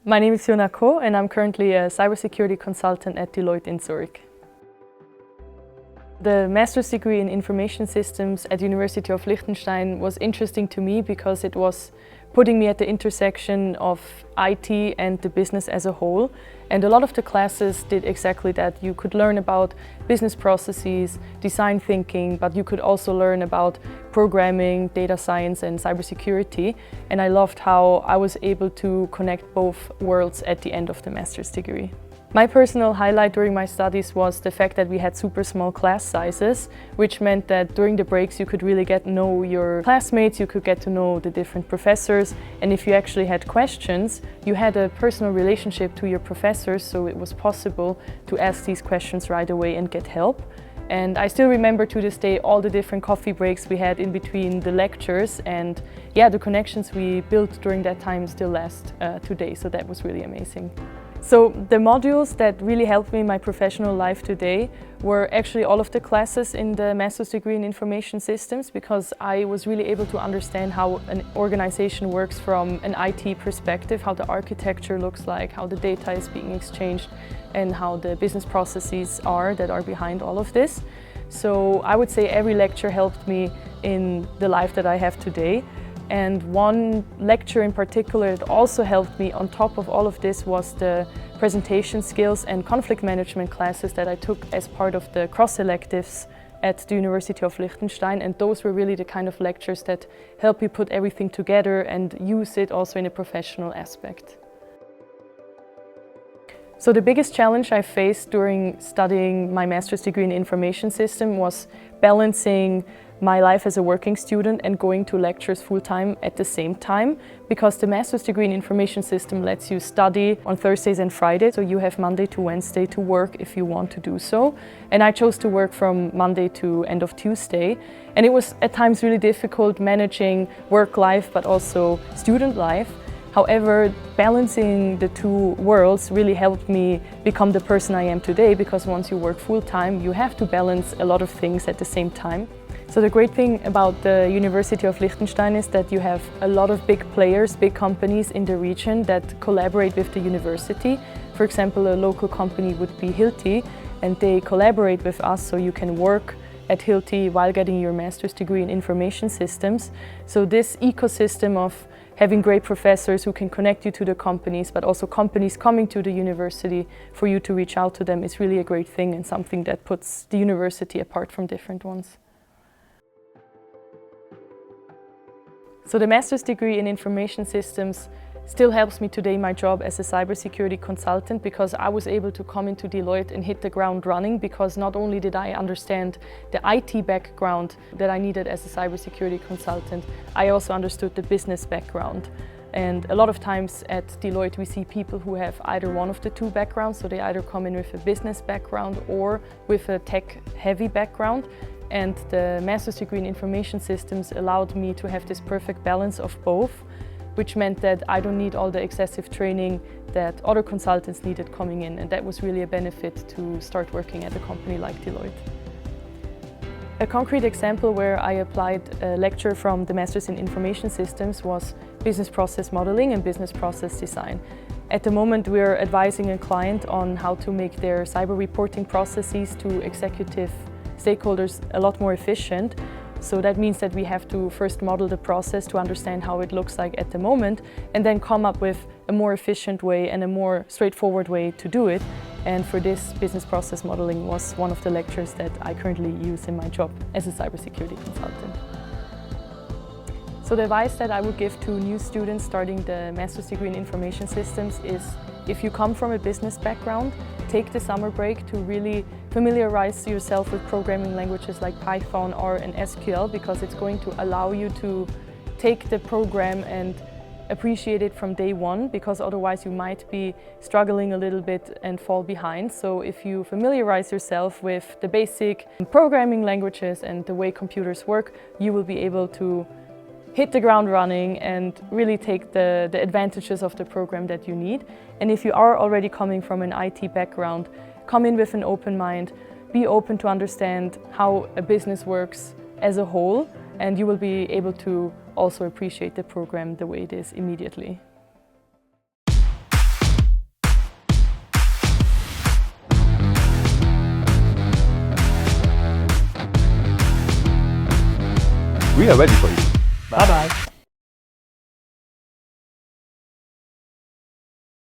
My name is Fiona Koh and I'm currently a cybersecurity consultant at Deloitte in Zurich. The master's degree in information systems at University of Liechtenstein was interesting to me because it was putting me at the intersection of IT and the business as a whole. And a lot of the classes did exactly that. You could learn about business processes, design thinking, but you could also learn about programming, data science and cybersecurity. And I loved how I was able to connect both worlds at the end of the master's degree. My personal highlight during my studies was the fact that we had super small class sizes, which meant that during the breaks you could really get to know your classmates, you could get to know the different professors, and if you actually had questions, you had a personal relationship to your professors, so it was possible to ask these questions right away and get help. And I still remember to this day all the different coffee breaks we had in between the lectures, and yeah, the connections we built during that time still last today, so that was really amazing. So the modules that really helped me in my professional life today were actually all of the classes in the master's degree in information systems, because I was really able to understand how an organization works from an IT perspective, how the architecture looks like, how the data is being exchanged and how the business processes are that are behind all of this. So I would say every lecture helped me in the life that I have today. And one lecture in particular that also helped me on top of all of this was the presentation skills and conflict management classes that I took as part of the cross-electives at the University of Liechtenstein, and those were really the kind of lectures that help you put everything together and use it also in a professional aspect. So the biggest challenge I faced during studying my master's degree in information system was balancing my life as a working student and going to lectures full-time at the same time, because the master's degree in information system lets you study on Thursdays and Fridays, so you have Monday to Wednesday to work if you want to do so. And I chose to work from Monday to end of Tuesday, and it was at times really difficult managing work life but also student life. However, balancing the two worlds really helped me become the person I am today, because once you work full-time, you have to balance a lot of things at the same time. So the great thing about the University of Liechtenstein is that you have a lot of big players, big companies in the region that collaborate with the university. For example, a local company would be Hilti, and they collaborate with us, so you can work at Hilti while getting your master's degree in information systems. So this ecosystem of having great professors who can connect you to the companies, but also companies coming to the university for you to reach out to them, is really a great thing and something that puts the university apart from different ones. So the master's degree in information systems still helps me today in my job as a cybersecurity consultant, because I was able to come into Deloitte and hit the ground running, because not only did I understand the IT background that I needed as a cybersecurity consultant, I also understood the business background. And a lot of times at Deloitte we see people who have either one of the two backgrounds, so they either come in with a business background or with a tech-heavy background. And the master's degree in information systems allowed me to have this perfect balance of both, which meant that I don't need all the excessive training that other consultants needed coming in, and that was really a benefit to start working at a company like Deloitte. A concrete example where I applied a lecture from the Masters in Information Systems was business process modeling and business process design. At the moment we're advising a client on how to make their cyber reporting processes to executive stakeholders a lot more efficient. So that means that we have to first model the process to understand how it looks like at the moment, and then come up with a more efficient way and a more straightforward way to do it. And for this, business process modeling was one of the lectures that I currently use in my job as a cybersecurity consultant. So the advice that I would give to new students starting the master's degree in information systems is, if you come from a business background, take the summer break to really familiarize yourself with programming languages like Python, R and SQL, because it's going to allow you to take the program and appreciate it from day one, because otherwise you might be struggling a little bit and fall behind. So if you familiarize yourself with the basic programming languages and the way computers work, you will be able to hit the ground running and really take the advantages of the program that you need. And if you are already coming from an IT background, come in with an open mind, be open to understand how a business works as a whole, and you will be able to also appreciate the program the way it is immediately. We are ready for you. Bye-bye.